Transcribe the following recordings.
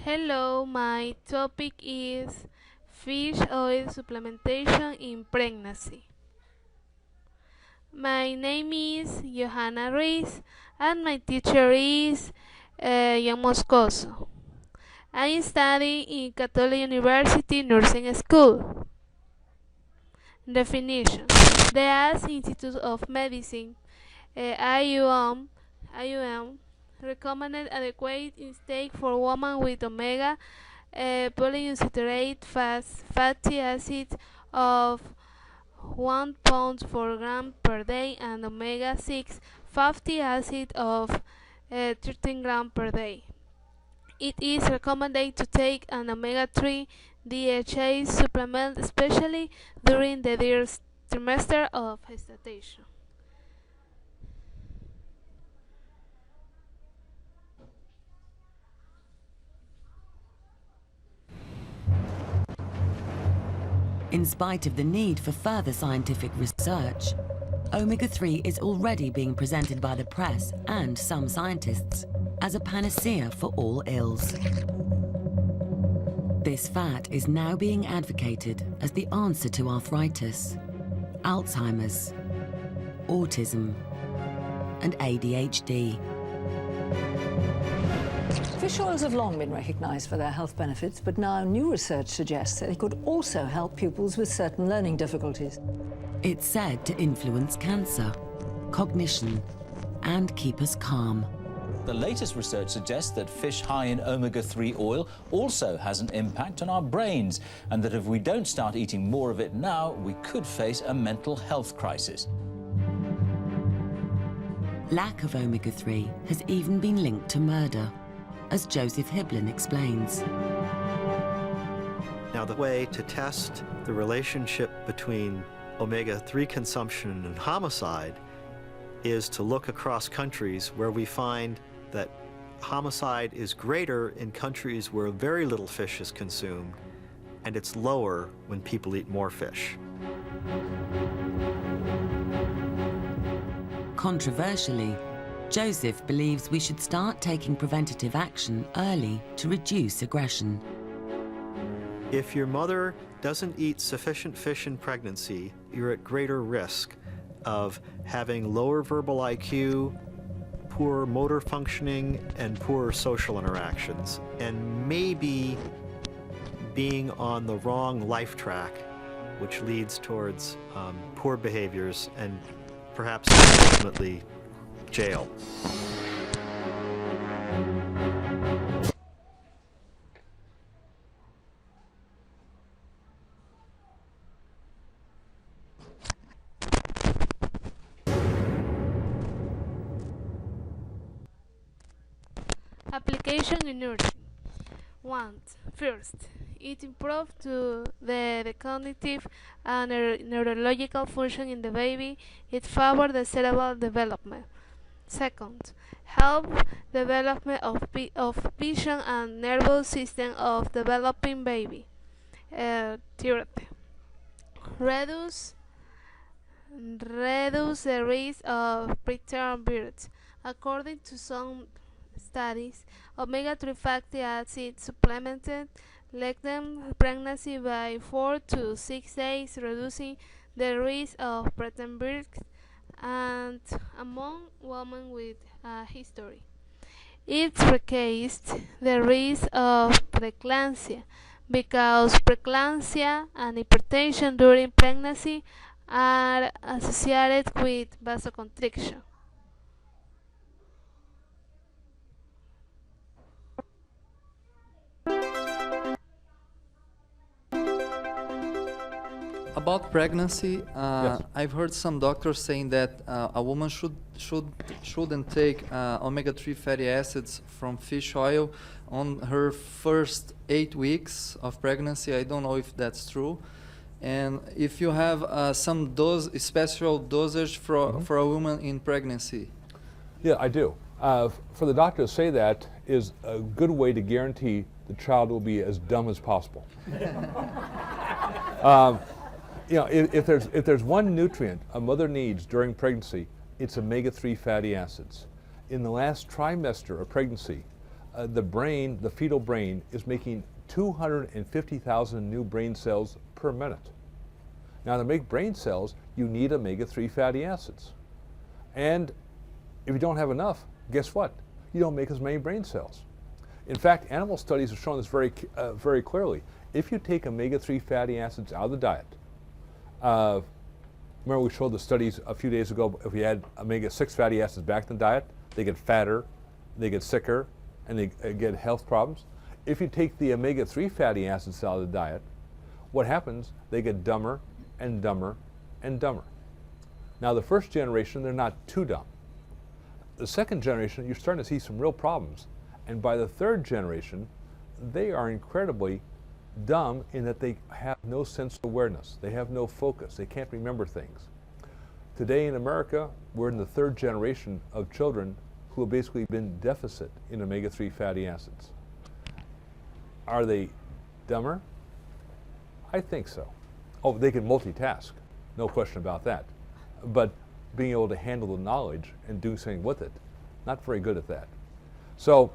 Hello, my topic is fish oil supplementation in pregnancy. My name is Johhana Ruiz and my teacher is John Moscoso. I study in Catholic University Nursing School. Definition: the AS Institute of Medicine IUM recommended adequate intake for women with omega polyunsaturated fatty acid of 1 pound per gram per day and omega-6 fatty acid of 13 grams per day. It is recommended to take an omega-3 DHA supplement, especially during the first trimester of gestation. In spite of the need for further scientific research, omega-3 is already being presented by the press and some scientists as a panacea for all ills. This fat is now being advocated as the answer to arthritis, Alzheimer's, autism, and ADHD. Fish oils have long been recognised for their health benefits, but now new research suggests that they could also help pupils with certain learning difficulties. It's said to influence cancer, cognition, and keep us calm. The latest research suggests that fish high in omega-3 oil also has an impact on our brains, and that if we don't start eating more of it now, we could face a mental health crisis. Lack of omega-3 has even been linked to murder, as Joseph Hibbelin explains. Now, the way to test the relationship between omega-3 consumption and homicide is to look across countries where we find that homicide is greater in countries where very little fish is consumed, and it's lower when people eat more fish. Controversially, Joseph believes we should start taking preventative action early to reduce aggression. If your mother doesn't eat sufficient fish in pregnancy, you're at greater risk of having lower verbal IQ, poor motor functioning, and poor social interactions, and maybe being on the wrong life track, which leads towards poor behaviors and perhaps ultimately jail. Application in nursing. First, it improves the cognitive and neurological function in the baby. It favors the cerebral development. Second, help development of vision and nervous system of developing baby. Third, reduce the risk of preterm birth. According to some studies, omega-3 fatty acid supplemented lengthen pregnancy by 4 to 6 days, reducing the risk of preterm birth and among women with a history. It reduced the risk of preeclampsia because preeclampsia and hypertension during pregnancy are associated with vasoconstriction. About pregnancy, Yes. I've heard some doctors saying that a woman shouldn't take omega-3 fatty acids from fish oil on her first 8 weeks of pregnancy. I don't know if that's true. And if you have some special dosage for a woman in pregnancy. Yeah, I do. For the doctor to say that is a good way to guarantee the child will be as dumb as possible. If there's one nutrient a mother needs during pregnancy, it's omega-3 fatty acids. In the last trimester of pregnancy, the brain, the fetal brain, is making 250,000 new brain cells per minute. Now, to make brain cells, you need omega-3 fatty acids. And if you don't have enough, guess what? You don't make as many brain cells. In fact, animal studies have shown this very clearly. If you take omega-3 fatty acids out of the diet, remember we showed the studies a few days ago, if we add omega-6 fatty acids back in the diet, they get fatter, they get sicker, and they get health problems. If you take the omega-3 fatty acids out of the diet, what happens? They get dumber and dumber and dumber. Now, the first generation, they're not too dumb. The second generation, you're starting to see some real problems. And by the third generation, they are incredibly dumb in that they have no sense of awareness. They have no focus. They can't remember things. Today in America, we're in the third generation of children who have basically been deficit in omega-3 fatty acids. Are they dumber? I think so. Oh, they can multitask, no question about that. But being able to handle the knowledge and do something with it, not very good at that. So,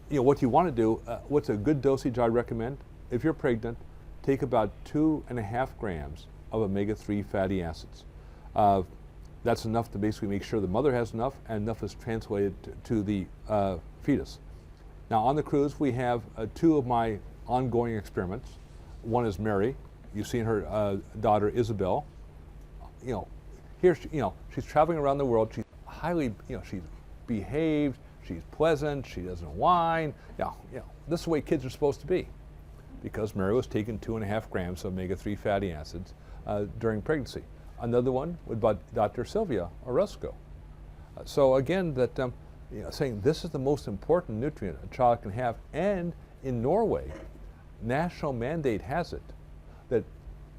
what you want to do, what's a good dosage I recommend? If you're pregnant, take about 2.5 grams of omega-3 fatty acids. That's enough to basically make sure the mother has enough and enough is translated to the fetus. Now, on the cruise, we have 2 of my ongoing experiments. One is Mary. You've seen her daughter, Isabel. Here, she's traveling around the world. She's highly, she's behaved. She's pleasant. She doesn't whine. This is the way kids are supposed to be, because Mary was taking 2.5 grams of omega-3 fatty acids during pregnancy. Another one was by Dr. Sylvia Orozco. So again, that saying this is the most important nutrient a child can have, and in Norway, national mandate has it that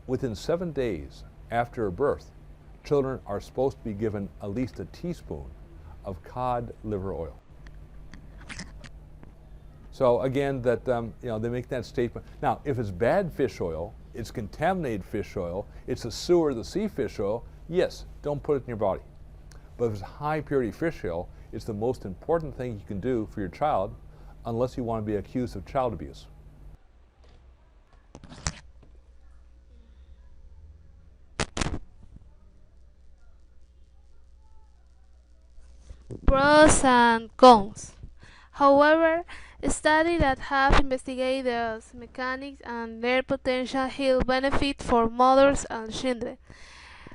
within 7 days after a birth, children are supposed to be given at least a teaspoon of cod liver oil. So again, that they make that statement. Now, if it's bad fish oil, it's contaminated fish oil, it's a sewer of the sea fish oil, yes, don't put it in your body. But if it's high purity fish oil, it's the most important thing you can do for your child, unless you want to be accused of child abuse. Pros and cons. However, studies that have investigated the mechanics and their potential health benefit for mothers and children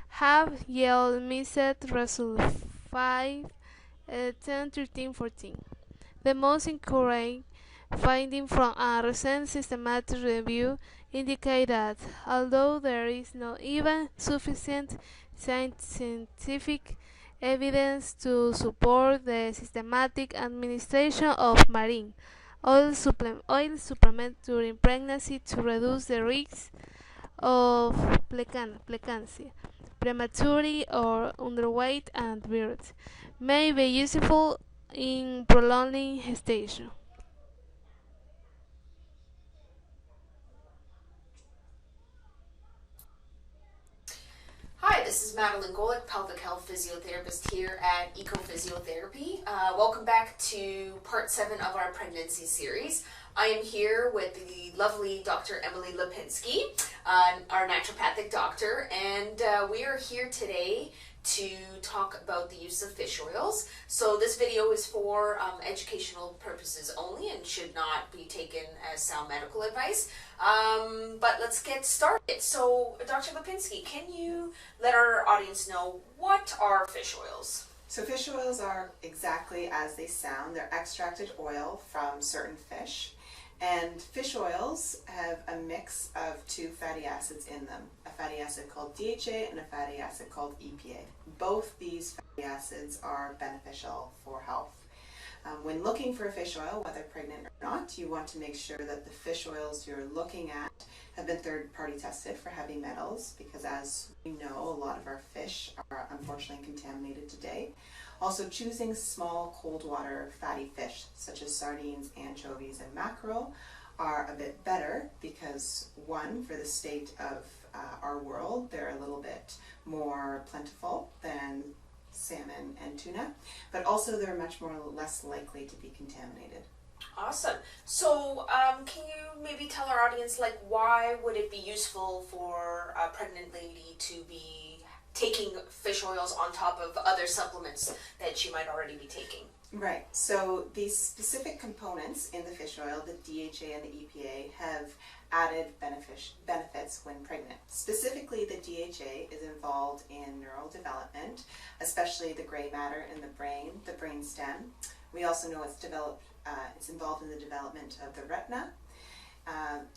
have yielded mixed results 5, 10, 13, 14. The most encouraging finding from a recent systematic review indicate that although there is not even sufficient scientific evidence to support the systematic administration of marine oil supplement during pregnancy to reduce the risk of preeclampsia, prematurity or underweight and birth, may be useful in prolonging gestation. Hi, this is Madeline Golick, pelvic health physiotherapist here at Ecophysiotherapy. Welcome back to part 7 of our pregnancy series. I am here with the lovely Dr. Emily Lipinski, our naturopathic doctor, and we are here today to talk about the use of fish oils. So this video is for educational purposes only and should not be taken as sound medical advice. But let's get started. So Dr. Lipinski, can you let our audience know what are fish oils? So fish oils are exactly as they sound. They're extracted oil from certain fish. And fish oils have a mix of 2 fatty acids in them, a fatty acid called DHA and a fatty acid called EPA. Both these fatty acids are beneficial for health. When looking for a fish oil, whether pregnant or not, you want to make sure that the fish oils you're looking at have been third-party tested for heavy metals, because as we know, a lot of our fish are unfortunately contaminated today. Also, choosing small cold water fatty fish such as sardines, anchovies, and mackerel are a bit better because, one, for the state of our world, they're a little bit more plentiful than salmon and tuna, but also they're much more less likely to be contaminated. Awesome. So, can you maybe tell our audience, like, why would it be useful for a pregnant lady to be taking fish oils on top of other supplements that she might already be taking? Right. So these specific components in the fish oil, the DHA and the EPA, have added benefits when pregnant. Specifically, the DHA is involved in neural development, especially the gray matter in the brain stem. We also know it's involved in the development of the retina.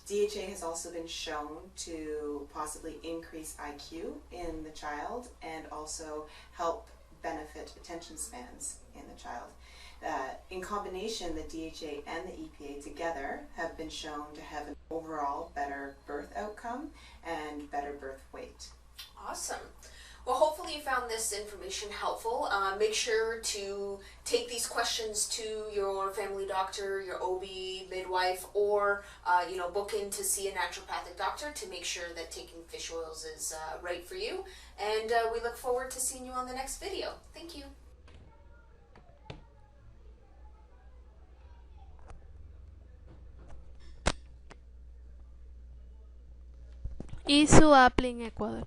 DHA has also been shown to possibly increase IQ in the child and also help benefit attention spans in the child. In combination, the DHA and the EPA together have been shown to have an overall better birth outcome and better birth weight. Awesome. Well, hopefully you found this information helpful. Make sure to take these questions to your family doctor, your OB, midwife, or book in to see a naturopathic doctor to make sure that taking fish oils is right for you. And we look forward to seeing you on the next video. Thank you. Issue apple in Ecuador.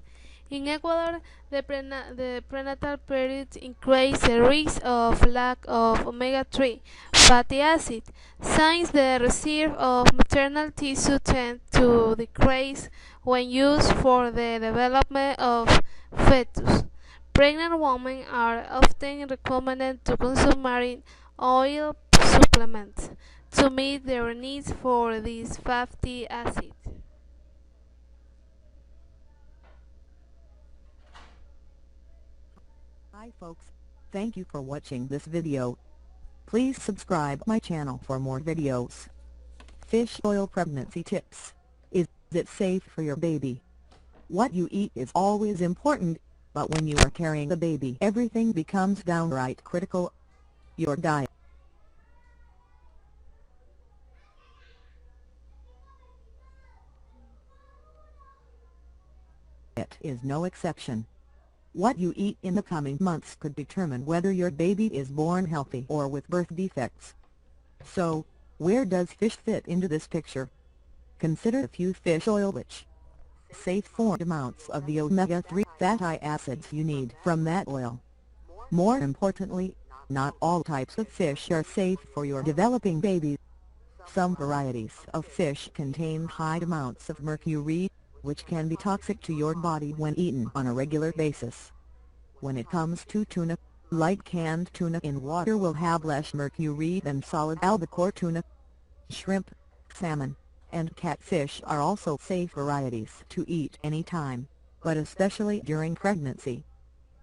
In Ecuador, the prenatal period increases the risk of lack of omega-3 fatty acid, since the reserve of maternal tissue tends to decrease when used for the development of fetus. Pregnant women are often recommended to consume marine oil supplements to meet their needs for this fatty acid. Hi folks, thank you for watching this video. Please subscribe my channel for more videos. Fish oil pregnancy tips. Is it safe for your baby? What you eat is always important, but when you are carrying a baby everything becomes downright critical. Your diet is no exception. What you eat in the coming months could determine whether your baby is born healthy or with birth defects. So, where does fish fit into this picture? Consider a few fish oil which safe for amounts of the omega-3 fatty acids you need from that oil. More importantly, not all types of fish are safe for your developing baby. Some varieties of fish contain high amounts of mercury, which can be toxic to your body when eaten on a regular basis. When it comes to tuna, light canned tuna in water will have less mercury than solid albacore tuna. Shrimp, salmon, and catfish are also safe varieties to eat anytime, but especially during pregnancy.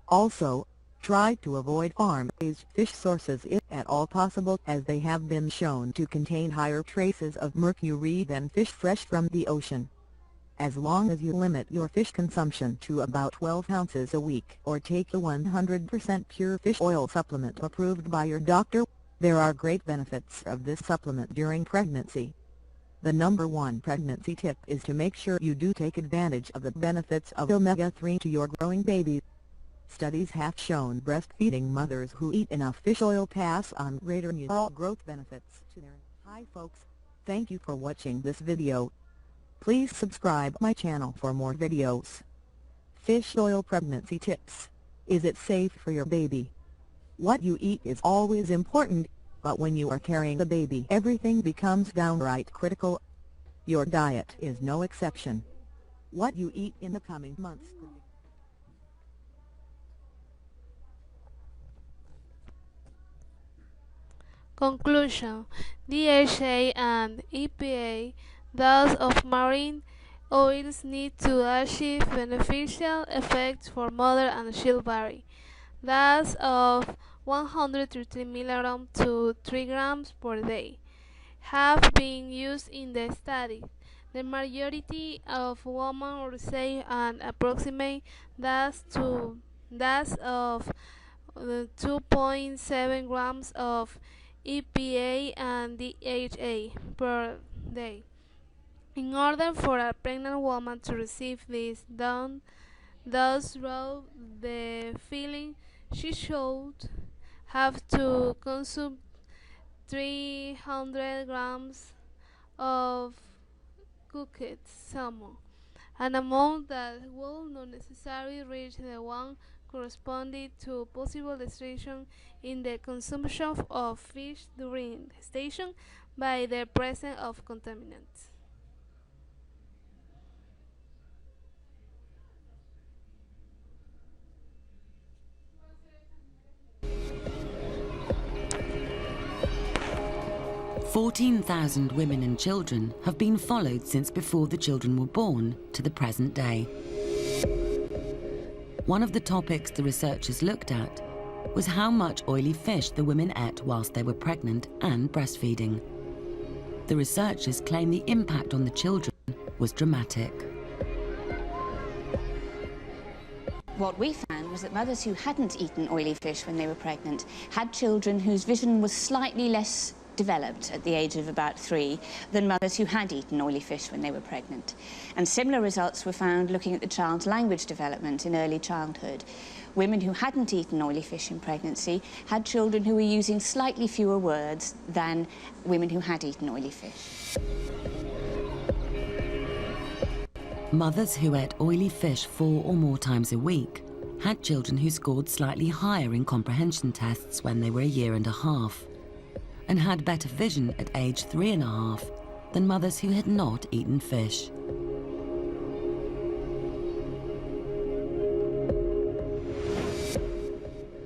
Also, try to avoid farm-raised fish sources if at all possible, as they have been shown to contain higher traces of mercury than fish fresh from the ocean. As long as you limit your fish consumption to about 12 ounces a week or take a 100% pure fish oil supplement approved by your doctor, there are great benefits of this supplement during pregnancy. The number one pregnancy tip is to make sure you do take advantage of the benefits of omega-3 to your growing baby. Studies have shown breastfeeding mothers who eat enough fish oil pass on greater neural growth benefits to their. Hi folks, thank you for watching this video. Please subscribe my channel for more videos. Fish oil pregnancy tips. Is it safe for your baby? What you eat is always important, but when you are carrying a baby everything becomes downright critical. Your diet is no exception. What you eat in the coming months could be Conclusion: DHA and EPA, those of marine oils, need to achieve beneficial effects for mother and child vary. Those of 130 mg to 3 grams per day have been used in the study. The majority of women receive an approximate dose of 2.7 grams of EPA and DHA per day. In order for a pregnant woman to receive this dose through the feeding, She should have to consume 300 grams of cooked salmon, an amount that will not necessarily reach the one corresponding to possible restriction in the consumption of fish during gestation by the presence of contaminants. "14,000 women and children have been followed since before the children were born to the present day. One of the topics the researchers looked at was how much oily fish the women ate whilst they were pregnant and breastfeeding. The researchers claim the impact on the children was dramatic. What we found was that mothers who hadn't eaten oily fish when they were pregnant had children whose vision was slightly less developed at the age of about 3 than mothers who had eaten oily fish when they were pregnant. And similar results were found looking at the child's language development in early childhood. Women who hadn't eaten oily fish in pregnancy had children who were using slightly fewer words than women who had eaten oily fish. Mothers who ate oily fish 4 or more times a week had children who scored slightly higher in comprehension tests when they were a year and a half, and had better vision at age 3.5 than mothers who had not eaten fish.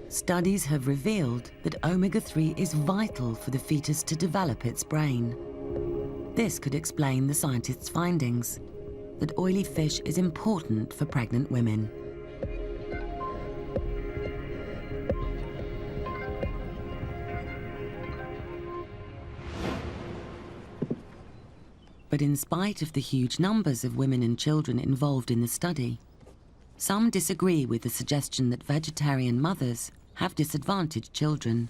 Studies have revealed that omega-3 is vital for the fetus to develop its brain. This could explain the scientists' findings that oily fish is important for pregnant women. But in spite of the huge numbers of women and children involved in the study, some disagree with the suggestion that vegetarian mothers have disadvantaged children.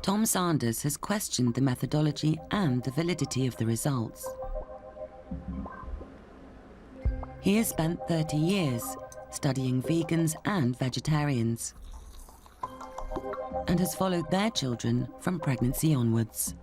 Tom Sanders has questioned the methodology and the validity of the results. He has spent 30 years studying vegans and vegetarians, and has followed their children from pregnancy onwards.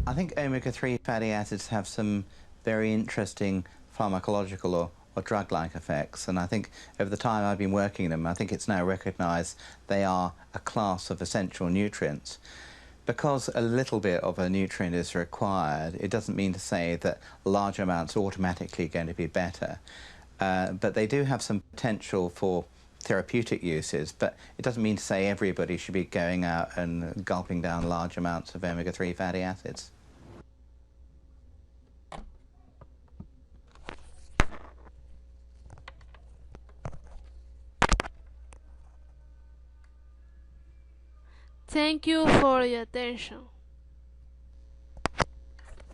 I think omega-3 fatty acids have some very interesting pharmacological or drug-like effects, and I think over the time I've been working them, I think it's now recognised they are a class of essential nutrients. Because a little bit of a nutrient is required, it doesn't mean to say that large amounts are automatically going to be better. But they do have some potential for therapeutic uses, but it doesn't mean to say everybody should be going out and gulping down large amounts of omega-3 fatty acids. Thank you for your attention.